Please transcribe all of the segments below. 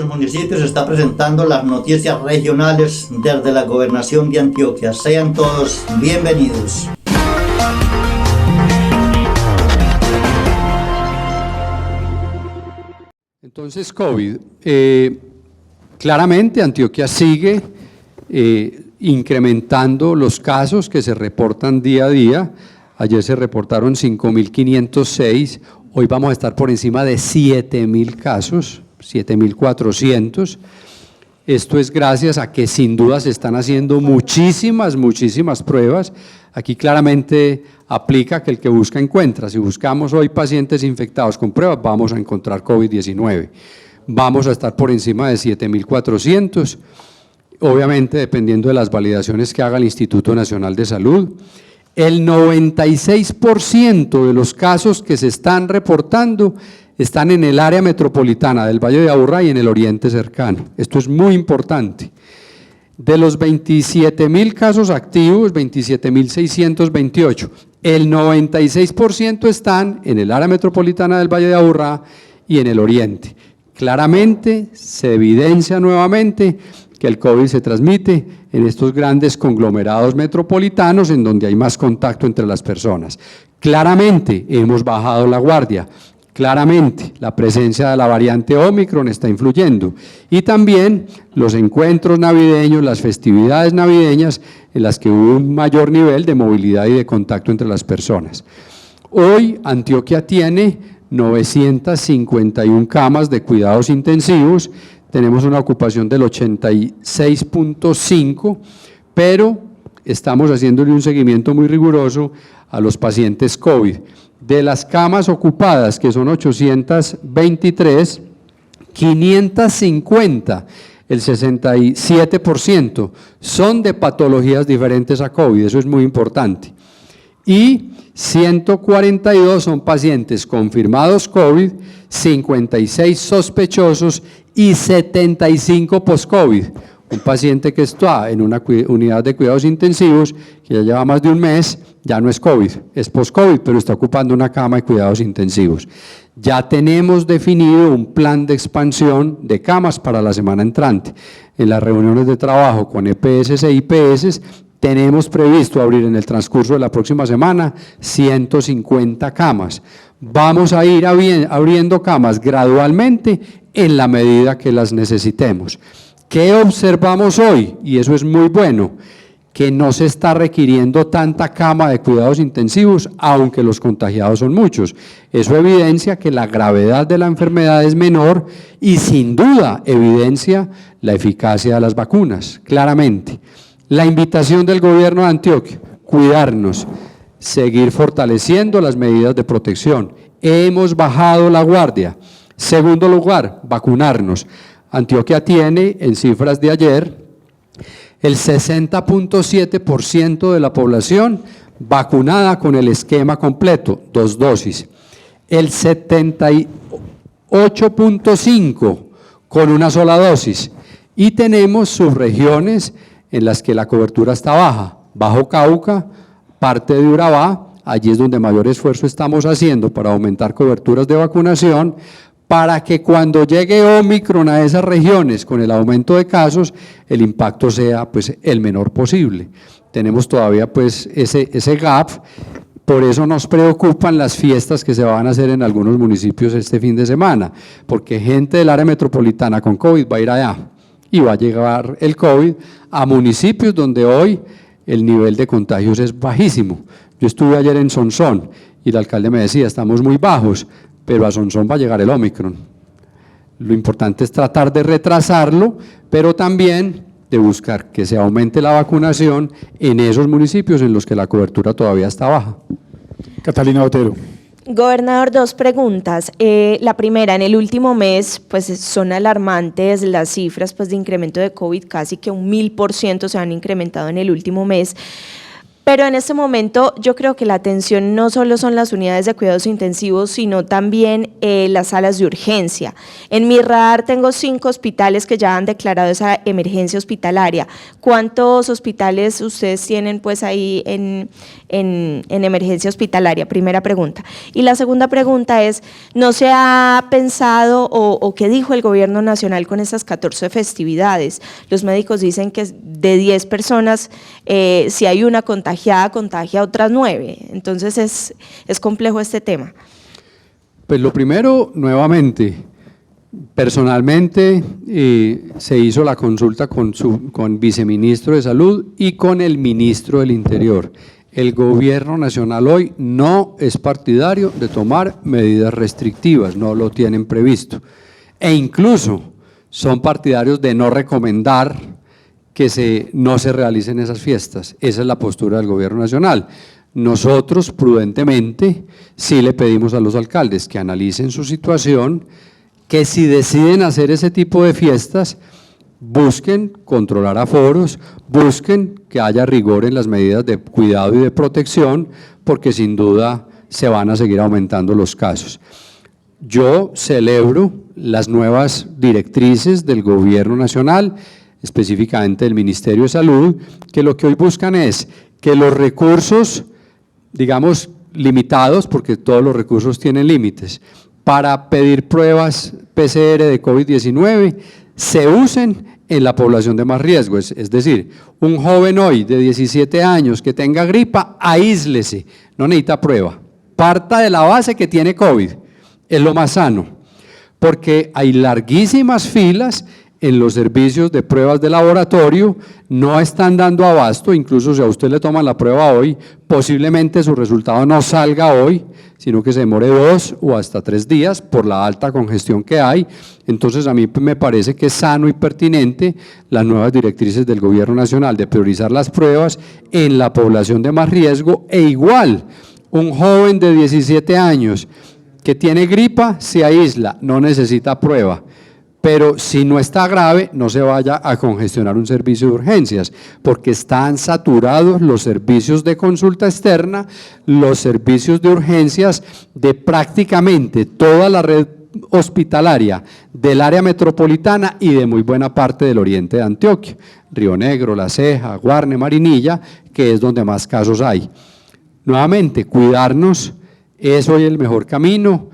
nuestros municipios está presentando las noticias regionales desde la Gobernación de Antioquia. Sean todos bienvenidos. Entonces, COVID. Claramente Antioquia sigue incrementando los casos que se reportan día a día. Ayer se reportaron 5.506, hoy vamos a estar por encima de 7.000 casos, 7.400. Esto es gracias a que sin duda se están haciendo muchísimas pruebas. Aquí claramente aplica que el que busca encuentra. Si buscamos hoy pacientes infectados con pruebas, vamos a encontrar COVID-19. Vamos a estar por encima de 7.400, obviamente dependiendo de las validaciones que haga el Instituto Nacional de Salud. El 96% de los casos que se están reportando están en el área metropolitana del Valle de Aburrá y en el oriente cercano. Esto es muy importante. De los 27.000 casos activos, 27.628, el 96% están en el área metropolitana del Valle de Aburrá y en el oriente. Claramente se evidencia nuevamente que el COVID se transmite en estos grandes conglomerados metropolitanos en donde hay más contacto entre las personas. Claramente hemos bajado la guardia, claramente la presencia de la variante Omicron está influyendo y también los encuentros navideños, las festividades navideñas en las que hubo un mayor nivel de movilidad y de contacto entre las personas. Hoy Antioquia tiene 951 camas de cuidados intensivos, tenemos una ocupación del 86.5%, pero estamos haciéndole un seguimiento muy riguroso a los pacientes COVID. De las camas ocupadas, que son 823, 550, el 67%, son de patologías diferentes a COVID, eso es muy importante. Y 142 son pacientes confirmados COVID, 56 sospechosos y 75 post-COVID. Un paciente que está en una unidad de cuidados intensivos, que ya lleva más de un mes, ya no es COVID, es post-COVID, pero está ocupando una cama de cuidados intensivos. Ya tenemos definido un plan de expansión de camas para la semana entrante. En las reuniones de trabajo con EPS e IPS, tenemos previsto abrir en el transcurso de la próxima semana 150 camas. Vamos a ir abriendo camas gradualmente en la medida que las necesitemos. ¿Qué observamos hoy? Y eso es muy bueno, que no se está requiriendo tanta cama de cuidados intensivos, aunque los contagiados son muchos. Eso evidencia que la gravedad de la enfermedad es menor y sin duda evidencia la eficacia de las vacunas, claramente. La invitación del gobierno de Antioquia, cuidarnos, seguir fortaleciendo las medidas de protección. Hemos bajado la guardia. Segundo lugar, vacunarnos. Antioquia tiene, en cifras de ayer, el 60.7% de la población vacunada con el esquema completo, 2 dosis. El 78.5% con una sola dosis. Y tenemos subregiones en las que la cobertura está baja, Bajo Cauca, parte de Urabá, allí es donde mayor esfuerzo estamos haciendo para aumentar coberturas de vacunación, para que cuando llegue Omicron a esas regiones con el aumento de casos, el impacto sea pues el menor posible. Tenemos todavía pues ese gap, por eso nos preocupan las fiestas que se van a hacer en algunos municipios este fin de semana, porque gente del área metropolitana con COVID va a ir allá. Y va a llegar el COVID a municipios donde hoy el nivel de contagios es bajísimo. Yo estuve ayer en Sonsón y el alcalde me decía, estamos muy bajos, pero a Sonsón va a llegar el Omicron. Lo importante es tratar de retrasarlo, pero también de buscar que se aumente la vacunación en esos municipios en los que la cobertura todavía está baja. Catalina Botero. Gobernador, 2 preguntas. La primera, en el último mes, pues son alarmantes las cifras pues, de incremento de COVID, casi que un 1000% se han incrementado en el último mes. Pero en este momento yo creo que la atención no solo son las unidades de cuidados intensivos, sino también las salas de urgencia. En mi radar tengo 5 hospitales que ya han declarado esa emergencia hospitalaria. ¿Cuántos hospitales ustedes tienen pues ahí en emergencia hospitalaria? Primera pregunta. Y la segunda pregunta es, ¿no se ha pensado o qué dijo el gobierno nacional con estas 14 festividades? Los médicos dicen que de 10 personas, si hay una contagia a otras 9. Entonces es complejo este tema. Pues lo primero, nuevamente, personalmente se hizo la consulta con viceministro de Salud y con el ministro del Interior. El gobierno nacional hoy no es partidario de tomar medidas restrictivas, no lo tienen previsto. E incluso son partidarios de no recomendar que no se realicen esas fiestas. Esa es la postura del gobierno nacional. Nosotros, prudentemente, sí le pedimos a los alcaldes que analicen su situación, que si deciden hacer ese tipo de fiestas, busquen controlar aforos, busquen que haya rigor en las medidas de cuidado y de protección, porque sin duda se van a seguir aumentando los casos. Yo celebro las nuevas directrices del gobierno nacional, específicamente del Ministerio de Salud, que lo que hoy buscan es que los recursos, digamos, limitados, porque todos los recursos tienen límites, para pedir pruebas PCR de COVID-19 se usen en la población de más riesgo. Es decir, un joven hoy de 17 años que tenga gripa, aíslese, no necesita prueba, parta de la base que tiene COVID, es lo más sano, porque hay larguísimas filas en los servicios de pruebas de laboratorio, no están dando abasto, incluso si a usted le toman la prueba hoy, posiblemente su resultado no salga hoy, sino que se demore 2 o hasta 3 días por la alta congestión que hay. Entonces a mí me parece que es sano y pertinente las nuevas directrices del gobierno nacional de priorizar las pruebas en la población de más riesgo, e igual un joven de 17 años que tiene gripa se aísla, no necesita prueba. Pero si no está grave, no se vaya a congestionar un servicio de urgencias, porque están saturados los servicios de consulta externa, los servicios de urgencias de prácticamente toda la red hospitalaria del área metropolitana y de muy buena parte del oriente de Antioquia, Río Negro, La Ceja, Guarne, Marinilla, que es donde más casos hay. Nuevamente, cuidarnos es hoy el mejor camino.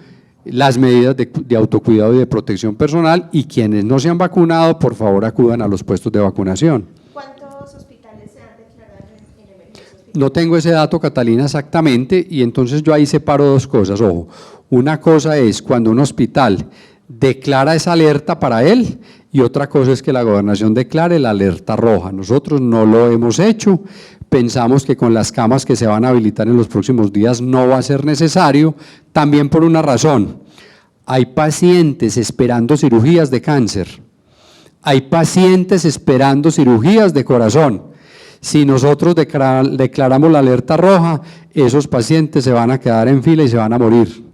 Las medidas de autocuidado y de protección personal, y quienes no se han vacunado, por favor acudan a los puestos de vacunación. ¿Cuántos hospitales se han declarado en emergencia hospitalaria? No tengo ese dato, Catalina, exactamente, y entonces yo ahí separo dos cosas. Ojo, una cosa es cuando un hospital declara esa alerta para él, y otra cosa es que la gobernación declare la alerta roja. Nosotros no lo hemos hecho. Pensamos que con las camas que se van a habilitar en los próximos días no va a ser necesario, también por una razón. Hay pacientes esperando cirugías de cáncer, hay pacientes esperando cirugías de corazón. Si nosotros declaramos la alerta roja, esos pacientes se van a quedar en fila y se van a morir.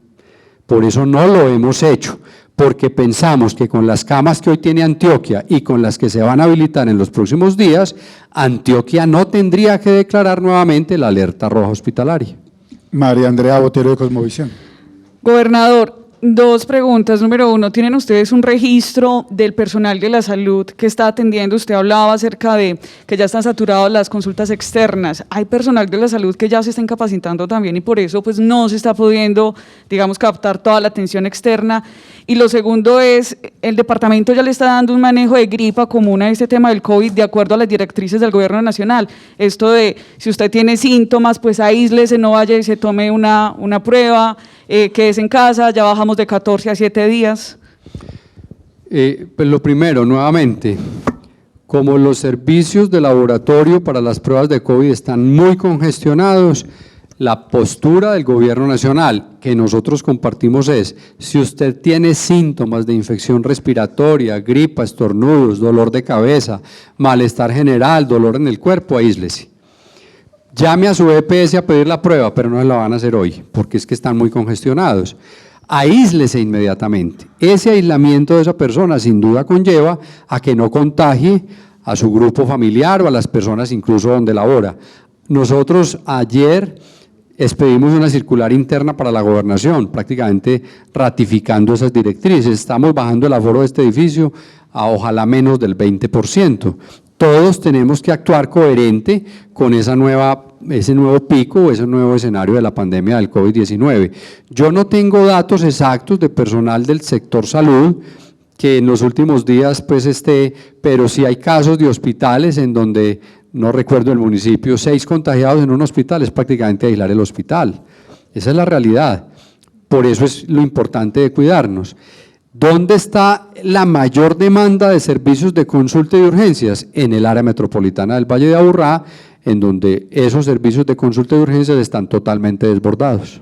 Por eso no lo hemos hecho, porque pensamos que con las camas que hoy tiene Antioquia y con las que se van a habilitar en los próximos días, Antioquia no tendría que declarar nuevamente la alerta roja hospitalaria. María Andrea Botero, de Cosmovisión. Gobernador, 2 preguntas. Número 1, ¿tienen ustedes un registro del personal de la salud que está atendiendo? Usted hablaba acerca de que ya están saturadas las consultas externas. Hay personal de la salud que ya se está incapacitando también y por eso pues no se está pudiendo, digamos, captar toda la atención externa. Y lo segundo es, el departamento ya le está dando un manejo de gripa común a este tema del COVID de acuerdo a las directrices del gobierno nacional. Esto de, si usted tiene síntomas, pues aíslese, no vaya y se tome una prueba, quédese en casa, ya bajamos de 14 a 7 días. Pues lo primero, nuevamente, como los servicios de laboratorio para las pruebas de COVID están muy congestionados, la postura del gobierno nacional que nosotros compartimos es, si usted tiene síntomas de infección respiratoria, gripa, estornudos, dolor de cabeza, malestar general, dolor en el cuerpo, aíslese. Llame a su EPS a pedir la prueba, pero no se la van a hacer hoy, porque es que están muy congestionados. Aíslese inmediatamente. Ese aislamiento de esa persona sin duda conlleva a que no contagie a su grupo familiar o a las personas incluso donde labora. Nosotros ayer expedimos una circular interna para la gobernación, prácticamente ratificando esas directrices. Estamos bajando el aforo de este edificio a ojalá menos del 20%. Todos tenemos que actuar coherente con ese nuevo pico o ese nuevo escenario de la pandemia del COVID-19. Yo no tengo datos exactos de personal del sector salud que en los últimos días pues pero sí hay casos de hospitales en donde, no recuerdo el municipio, 6 contagiados en un hospital, es prácticamente aislar el hospital. Esa es la realidad. Por eso es lo importante de cuidarnos. ¿Dónde está la mayor demanda de servicios de consulta y de urgencias? En el área metropolitana del Valle de Aburrá, en donde esos servicios de consulta y de urgencias están totalmente desbordados.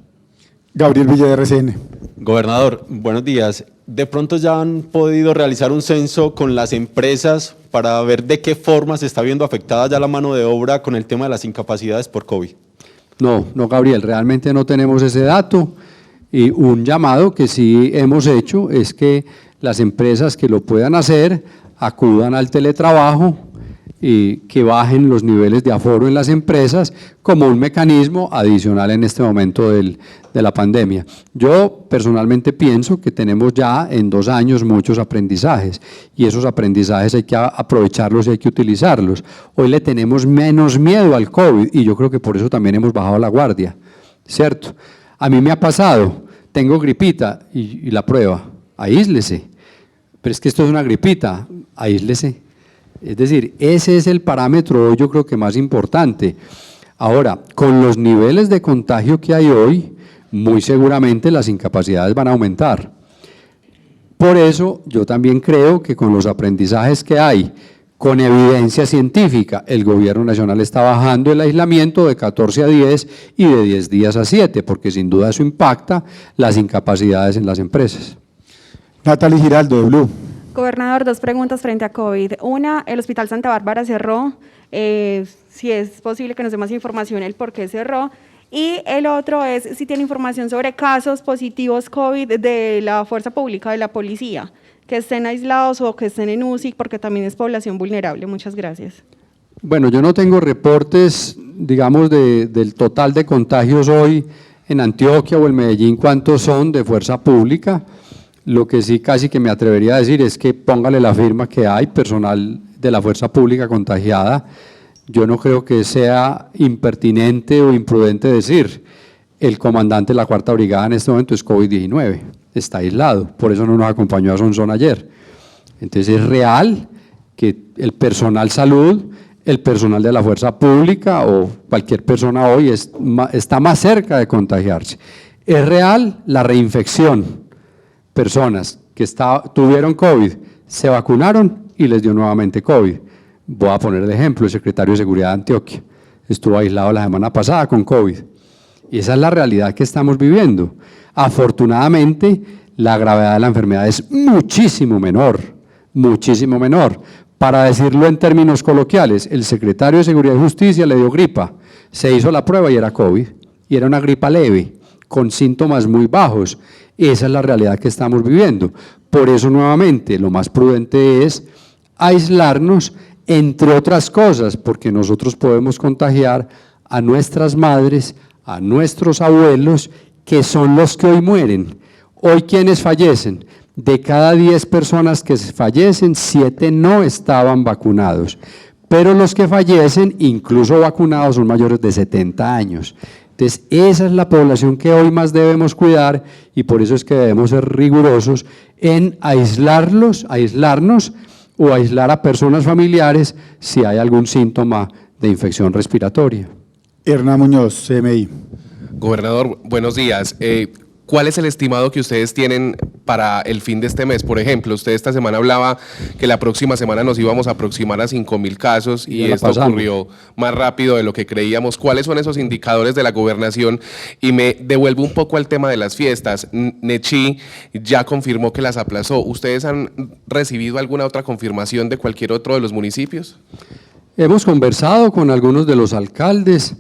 Gabriel Villa, de RCN. Gobernador, buenos días. ¿De pronto ya han podido realizar un censo con las empresas para ver de qué forma se está viendo afectada ya la mano de obra con el tema de las incapacidades por COVID? No, Gabriel, realmente no tenemos ese dato. Y un llamado que sí hemos hecho es que las empresas que lo puedan hacer acudan al teletrabajo y que bajen los niveles de aforo en las empresas como un mecanismo adicional en este momento de la pandemia. Yo personalmente pienso que tenemos ya en 2 años muchos aprendizajes y esos aprendizajes hay que aprovecharlos y hay que utilizarlos. Hoy le tenemos menos miedo al COVID y yo creo que por eso también hemos bajado la guardia, ¿cierto? A mí me ha pasado, tengo gripita y la prueba, aíslese, pero es que esto es una gripita, aíslese. Es decir, ese es el parámetro yo creo que más importante. Ahora, con los niveles de contagio que hay hoy, muy seguramente las incapacidades van a aumentar. Por eso yo también creo que con los aprendizajes que hay, con evidencia científica, el Gobierno Nacional está bajando el aislamiento de 14 a 10 y de 10 días a 7, porque sin duda eso impacta las incapacidades en las empresas. Natalie Giraldo, de Blue. Gobernador, 2 preguntas frente a COVID. Una, el Hospital Santa Bárbara cerró, si es posible que nos dé más información el por qué cerró. Y el otro es si tiene información sobre casos positivos COVID de la Fuerza Pública de la Policía, que estén aislados o que estén en UCI, porque también es población vulnerable. Muchas gracias. Bueno, yo no tengo reportes, digamos, del total de contagios hoy en Antioquia o en Medellín, cuántos son de fuerza pública. Lo que sí casi que me atrevería a decir es que póngale la firma que hay personal de la fuerza pública contagiada. Yo no creo que sea impertinente o imprudente decir, el comandante de la 4ª Brigada en este momento es COVID-19. Está aislado, por eso no nos acompañó a Sonsón ayer. Entonces es real que el personal salud, el personal de la fuerza pública o cualquier persona hoy está más cerca de contagiarse. Es real la reinfección, personas que tuvieron COVID, se vacunaron y les dio nuevamente COVID. Voy a poner el ejemplo, el secretario de Seguridad de Antioquia estuvo aislado la semana pasada con COVID. Y esa es la realidad que estamos viviendo. Afortunadamente, la gravedad de la enfermedad es muchísimo menor, muchísimo menor. Para decirlo en términos coloquiales, el secretario de Seguridad y Justicia le dio gripa, se hizo la prueba y era COVID, y era una gripa leve, con síntomas muy bajos. Esa es la realidad que estamos viviendo. Por eso, nuevamente, lo más prudente es aislarnos, entre otras cosas, porque nosotros podemos contagiar a nuestras madres, a nuestros abuelos, que son los que hoy mueren. Hoy, ¿quiénes fallecen? De cada 10 personas que fallecen, 7 no estaban vacunados. Pero los que fallecen, incluso vacunados, son mayores de 70 años. Entonces, esa es la población que hoy más debemos cuidar y por eso es que debemos ser rigurosos en aislarnos o aislar a personas familiares si hay algún síntoma de infección respiratoria. Hernán Muñoz, CMI. Gobernador, buenos días. ¿Cuál es el estimado que ustedes tienen para el fin de este mes? Por ejemplo, usted esta semana hablaba que la próxima semana nos íbamos a aproximar a 5.000 casos y esto ocurrió más rápido de lo que creíamos. ¿Cuáles son esos indicadores de la gobernación? Y me devuelvo un poco al tema de las fiestas. Nechí ya confirmó que las aplazó. ¿Ustedes han recibido alguna otra confirmación de cualquier otro de los municipios? Hemos conversado con algunos de los alcaldes.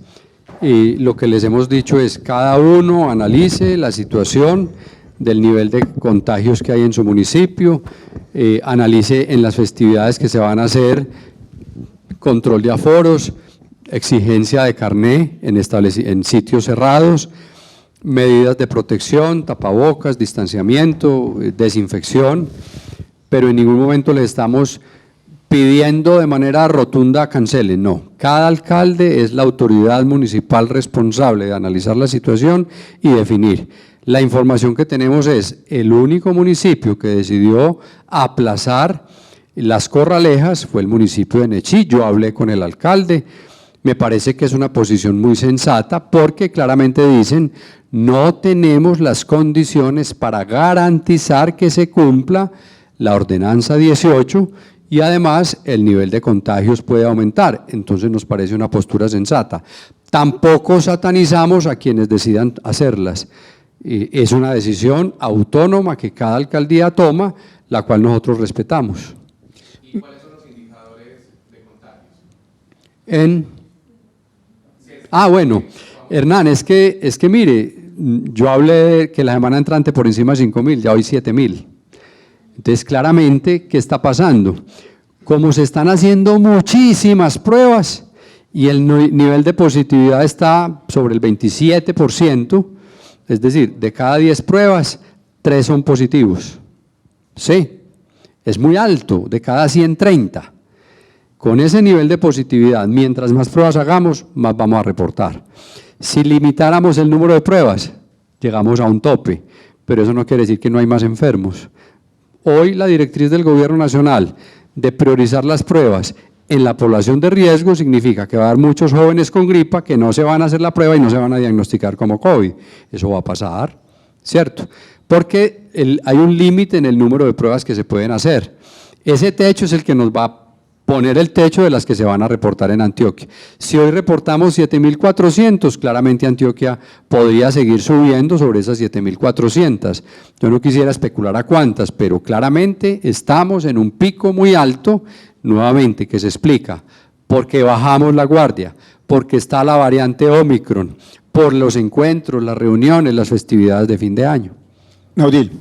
Y lo que les hemos dicho es cada uno analice la situación del nivel de contagios que hay en su municipio, analice en las festividades que se van a hacer, control de aforos, exigencia de carné en sitios cerrados, medidas de protección, tapabocas, distanciamiento, desinfección, pero en ningún momento le estamos pidiendo de manera rotunda cancelen, no. Cada alcalde es la autoridad municipal responsable de analizar la situación y definir. La información que tenemos es el único municipio que decidió aplazar las corralejas fue el municipio de Nechí. Yo hablé con el alcalde, me parece que es una posición muy sensata porque claramente dicen no tenemos las condiciones para garantizar que se cumpla la ordenanza 18 y además el nivel de contagios puede aumentar, entonces nos parece una postura sensata. Tampoco satanizamos a quienes decidan hacerlas, es una decisión autónoma que cada alcaldía toma, la cual nosotros respetamos. ¿Y cuáles son los indicadores de contagios? Bueno, Hernán, es que mire, yo hablé de que la semana entrante por encima de 5.000, ya hoy 7.000. Entonces, claramente, ¿qué está pasando? Como se están haciendo muchísimas pruebas y el nivel de positividad está sobre el 27%, es decir, de cada 10 pruebas, 3 son positivos. Sí, es muy alto, de cada 130. Con ese nivel de positividad, mientras más pruebas hagamos, más vamos a reportar. Si limitáramos el número de pruebas, llegamos a un tope, pero eso no quiere decir que no hay más enfermos. Hoy la directriz del Gobierno Nacional de priorizar las pruebas en la población de riesgo significa que va a haber muchos jóvenes con gripa que no se van a hacer la prueba y no se van a diagnosticar como COVID. Eso va a pasar, ¿cierto? Porque hay un límite en el número de pruebas que se pueden hacer. Ese techo es el que nos va a poner el techo de las que se van a reportar en Antioquia. Si hoy reportamos 7.400, claramente Antioquia podría seguir subiendo sobre esas 7.400. Yo no quisiera especular a cuántas, pero claramente estamos en un pico muy alto, nuevamente, que se explica porque bajamos la guardia, porque está la variante Omicron, por los encuentros, las reuniones, las festividades de fin de año. Naudil.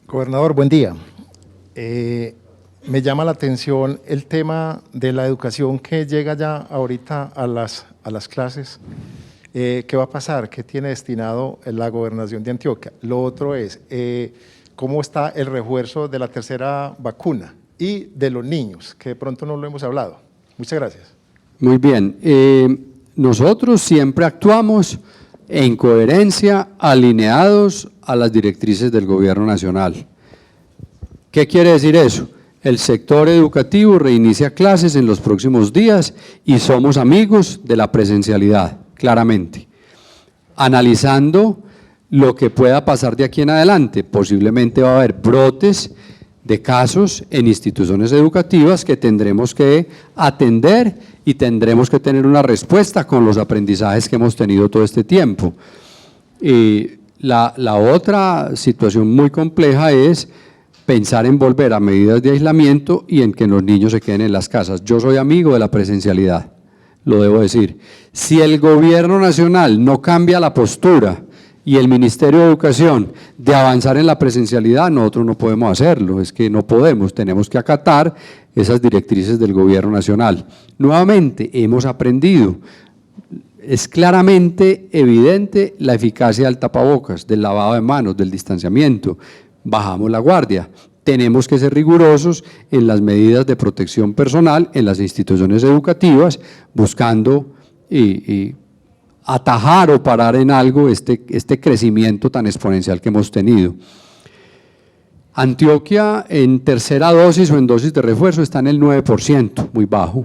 Gobernador, buen día. Me llama la atención el tema de la educación que llega ya ahorita a las clases. ¿Qué va a pasar? ¿Qué tiene destinado la gobernación de Antioquia? Lo otro es, ¿cómo está el refuerzo de la tercera vacuna y de los niños? Que de pronto no lo hemos hablado. Muchas gracias. Muy bien. Nosotros siempre actuamos en coherencia, alineados a las directrices del Gobierno Nacional. ¿Qué quiere decir eso? El sector educativo reinicia clases en los próximos días y somos amigos de la presencialidad, claramente. Analizando lo que pueda pasar de aquí en adelante, posiblemente va a haber brotes de casos en instituciones educativas que tendremos que atender y tendremos que tener una respuesta con los aprendizajes que hemos tenido todo este tiempo. La otra situación muy compleja es pensar en volver a medidas de aislamiento y en que los niños se queden en las casas. Yo soy amigo de la presencialidad, lo debo decir. Si el Gobierno Nacional no cambia la postura y el Ministerio de Educación de avanzar en la presencialidad, nosotros no podemos hacerlo, es que no podemos, tenemos que acatar esas directrices del Gobierno Nacional. Nuevamente, hemos aprendido, es claramente evidente la eficacia del tapabocas, del lavado de manos, del distanciamiento. Bajamos la guardia, tenemos que ser rigurosos en las medidas de protección personal en las instituciones educativas, buscando atajar o parar en algo este crecimiento tan exponencial que hemos tenido. Antioquia en tercera dosis o en dosis de refuerzo está en el 9%, muy bajo,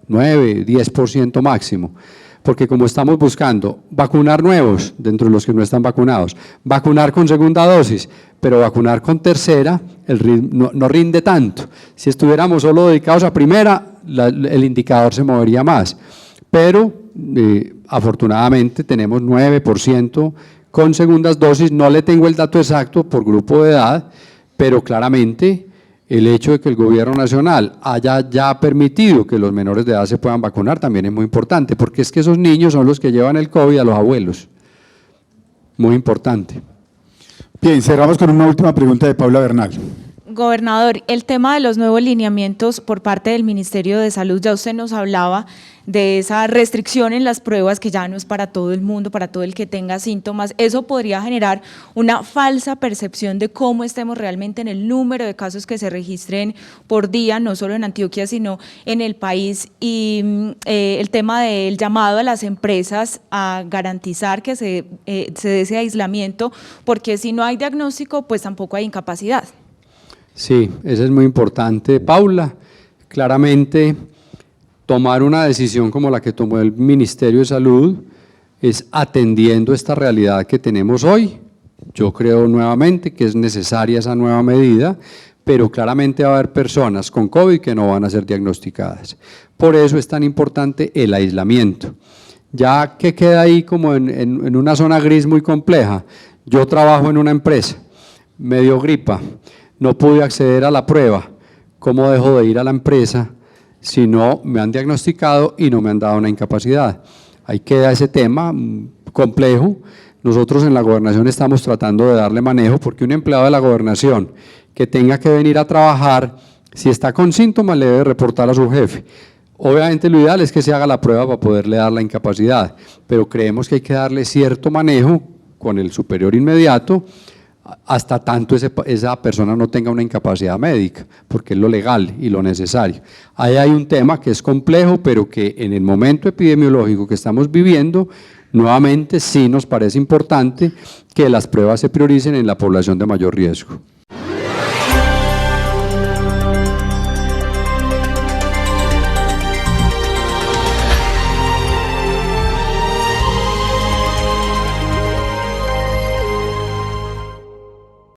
9, 10% máximo. Porque como estamos buscando vacunar nuevos dentro de los que no están vacunados, vacunar con segunda dosis, pero vacunar con tercera, el ritmo no rinde tanto. Si estuviéramos solo dedicados a primera, el indicador se movería más, pero afortunadamente tenemos 9% con segundas dosis, no le tengo el dato exacto por grupo de edad, pero claramente el hecho de que el Gobierno Nacional haya ya permitido que los menores de edad se puedan vacunar también es muy importante, porque es que esos niños son los que llevan el COVID a los abuelos. Muy importante. Bien, cerramos con una última pregunta de Paula Bernal. Gobernador, el tema de los nuevos lineamientos por parte del Ministerio de Salud, ya usted nos hablaba de esa restricción en las pruebas que ya no es para todo el mundo, para todo el que tenga síntomas. Eso podría generar una falsa percepción de cómo estemos realmente en el número de casos que se registren por día, no solo en Antioquia, sino en el país. Y el tema del llamado a las empresas a garantizar que se dé ese aislamiento, porque si no hay diagnóstico, pues tampoco hay incapacidad. Sí, eso es muy importante, Paula. Claramente, tomar una decisión como la que tomó el Ministerio de Salud es atendiendo esta realidad que tenemos hoy. Yo creo nuevamente que es necesaria esa nueva medida, pero claramente va a haber personas con COVID que no van a ser diagnosticadas. Por eso es tan importante el aislamiento. Ya que queda ahí como en una zona gris muy compleja. Yo trabajo en una empresa, me dio gripa, no pude acceder a la prueba. ¿Cómo dejo de ir a la empresa si no me han diagnosticado y no me han dado una incapacidad? Ahí queda ese tema complejo. Nosotros en la gobernación estamos tratando de darle manejo, porque un empleado de la gobernación que tenga que venir a trabajar, si está con síntomas, le debe reportar a su jefe. Obviamente lo ideal es que se haga la prueba para poderle dar la incapacidad, pero creemos que hay que darle cierto manejo con el superior inmediato hasta tanto esa persona no tenga una incapacidad médica, porque es lo legal y lo necesario. Ahí hay un tema que es complejo, pero que en el momento epidemiológico que estamos viviendo, nuevamente sí nos parece importante que las pruebas se prioricen en la población de mayor riesgo.